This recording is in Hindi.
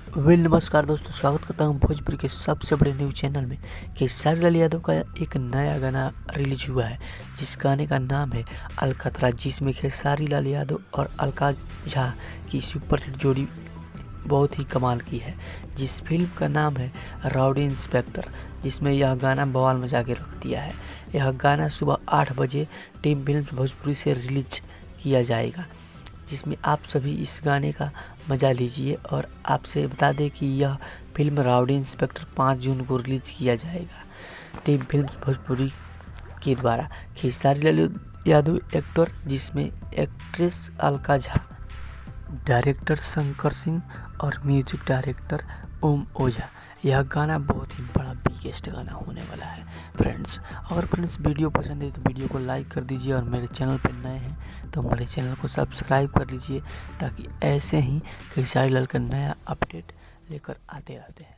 नमस्कार दोस्तों, स्वागत करता हूं भोजपुरी के सबसे बड़े न्यूज़ चैनल में। खेसारी लाल यादव का एक नया गाना रिलीज हुआ है, जिस गाने का नाम है अलकतरा, जिसमें खेसारी लाल यादव और अलका झा की सुपरहिट जोड़ी बहुत ही कमाल की है। जिस फिल्म का नाम है राउडी इंस्पेक्टर, जिसमें यह गाना बवाल मचा के रख दिया है। यह गाना सुबह 8 बजे टीम फिल्म्स भोजपुरी से रिलीज किया जाएगा, जिसमें आप सभी इस गाने का मज़ा लीजिए। और आपसे बता दें कि यह फिल्म राउडी इंस्पेक्टर 5 जून को रिलीज किया जाएगा टीम फिल्म्स भोजपुरी के द्वारा। खेसारी लाल यादव एक्टर, जिसमें एक्ट्रेस अलका झा, डायरेक्टर शंकर सिंह और म्यूजिक डायरेक्टर ओम ओझा। यह गाना बहुत ही बड़ा बिगेस्ट गाना होने वाला है फ्रेंड्स। अगर फ्रेंड्स वीडियो पसंद है तो वीडियो को लाइक कर दीजिए, और मेरे चैनल पर नए हैं तो हमारे चैनल को सब्सक्राइब कर लीजिए, ताकि ऐसे ही खेसारी लाल का नया अपडेट लेकर आते रहते हैं।